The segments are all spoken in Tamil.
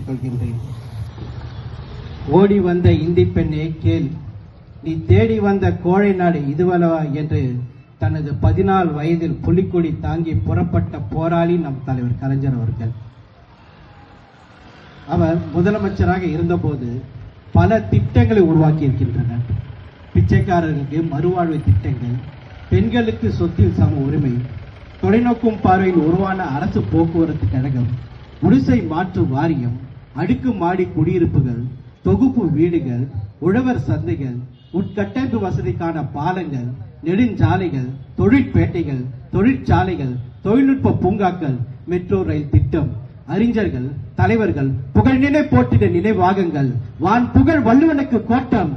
தெரிவித்துக் கொள்கின்றேன். ஓடி வந்த இந்தி பெண்ணே கேள், நீ தேடி வந்த கோழை நாடு இதுவல்லவா என்று தனது 14 வயதில் புலிக்கொடி தாங்கி புறப்பட்ட போராளி நம் தலைவர் கலைஞர் அவர்கள். அவர் முதலமைச்சராக இருந்தபோது பல திட்டங்களை உருவாக்கி இருக்கின்றனர். பிச்சைக்காரர்களுக்கு மறுவாழ்வு திட்டங்கள், பெண்களுக்கு சொத்தில் சம உரிமை, தொலைநோக்கும் பார்வையில் உருவான அரசு போக்குவரத்து கழகம், குடிசை மாற்று வாரியம், அடுக்கு மாடி குடியிருப்புகள், தொகுப்பு வீடுகள், உழவர் சந்தைகள், உட்கட்டமைப்பு வசதிக்கான பாலங்கள், நெடுஞ்சாலைகள், தொழிற்பேட்டைகள், தொழிற்சாலைகள், தொழில்நுட்ப பூங்காக்கள், மெட்ரோ ரயில் திட்டம், அறிஞர்கள், தலைவர்கள் புகழ்நிலை போட்டிட நினைவாகங்கள், வான் புகழ் வள்ளுவனுக்கு கோட்டம்,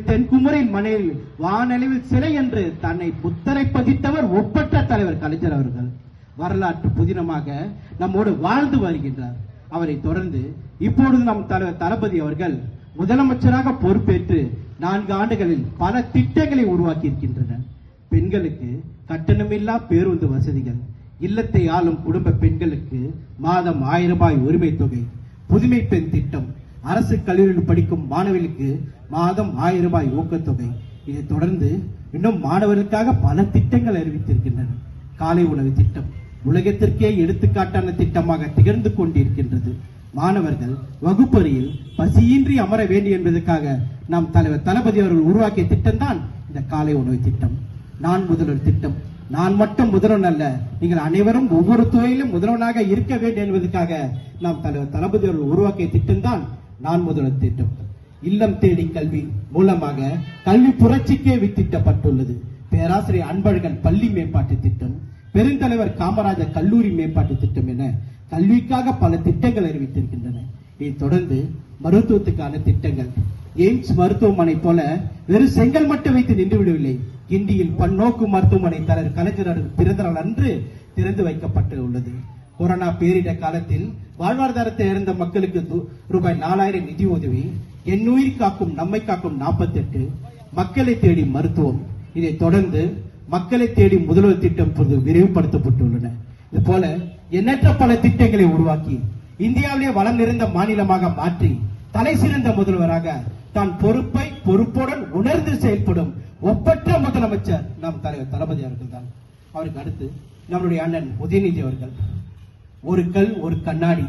தென்குமரின் மனையில் வானளவில் சிலை என்று தன்னை புத்தரை பதித்தவர் ஒப்பற்ற தலைவர் கலைஞர் அவர்கள். வரலாற்று புதினமாக நம்மோடு வாழ்ந்து வருகின்றார். அவரை தொடர்ந்து இப்பொழுது நம் தலைவர் தளபதி அவர்கள் முதலமைச்சராக பொறுப்பேற்று 4 ஆண்டுகளில் பல திட்டங்களை உருவாக்கி இருக்கின்றனர். பெண்களுக்கு கட்டணமில்லா பேருந்து வசதிகள், இல்லத்தை ஆளும் குடும்ப பெண்களுக்கு மாதம் 1000 ரூபாய் உரிமை தொகை, புதுமை பெண் திட்டம், அரசு கல்லூரியில் படிக்கும் மாணவர்களுக்கு மாதம் 1000 ரூபாய் ஊக்கத்தொகை. இதை தொடர்ந்து இன்னும் மாணவர்களுக்காக பல திட்டங்கள் அறிவித்திருக்கின்றன. காலை உணவு திட்டம் உலகத்திற்கே எடுத்துக்காட்டான திட்டமாக திகழ்ந்து கொண்டிருக்கின்றது. மாணவர்கள் வகுப்பறையில் பசியின்றி அமர வேண்டும் என்பதற்காக நம் தலைவர் தளபதி அவர்கள் உருவாக்கிய திட்டம் தான் இந்த காலை உணவு திட்டம். நான் முதல்வர் திட்டம். நான் மட்டும் முதல்வன் அல்ல, நீங்கள் அனைவரும் ஒவ்வொரு துறையிலும் முதல்வனாக இருக்க வேண்டும் என்பதற்காக நாம் தலைவர் தளபதி அவர்கள் உருவாக்கிய திட்டம் தான் நான் முதல்வர் திட்டம். இல்லம் தேடி கல்வி மூலமாக கல்வி புரட்சிக்கே வித்திட்டப்பட்டுள்ளது. பேராசிரியர் அன்பழகன் பள்ளி மேம்பாட்டு திட்டம், பெருந்தலைவர் காமராஜர் கல்லூரி மேம்பாட்டு திட்டம் என கல்விக்காக பல திட்டங்கள் அறிவித்திருக்கின்றன. இதை தொடர்ந்து மருத்துவத்துக்கான திட்டங்கள், எய்ம்ஸ் மருத்துவமனை போல வெறும் செங்கல் மட்டும் வைத்து நின்று விடவில்லை. கிண்டியில் பன்னோக்கு மருத்துவமனை தலைவர் கலைஞர் பிறந்தநாள் அன்று திறந்து வைக்கப்பட்டுள்ளது. கொரோனா பேரிட காலத்தில் வாழ்வாதாரத்தை இழந்த மக்களுக்கு ரூபாய் 4000 நிதி உதவி, எண்ணுயிர் காக்கும் நம்மை காக்கும் 48, மக்களை தேடி மருத்துவம். இதை தொடர்ந்து மக்களை தேடி முதல்வர் திட்டம் விரிவுபடுத்தப்பட்டுள்ளன. இது போல எண்ணற்ற பல திட்டங்களை உருவாக்கி இந்தியாவிலே வளம் நிறைந்த மாநிலமாக மாற்றி தலை சிறந்த முதல்வராக தான் பொறுப்புடன் உணர்ந்து செயல்படும் ஒப்பற்ற முதலமைச்சர் நம் தலைவர் தளபதி அவர்கள் தான். அவருக்கு அடுத்து நம்முடைய அண்ணன் உதயநிதி அவர்கள். ஒரு கல் ஒரு கண்ணாடி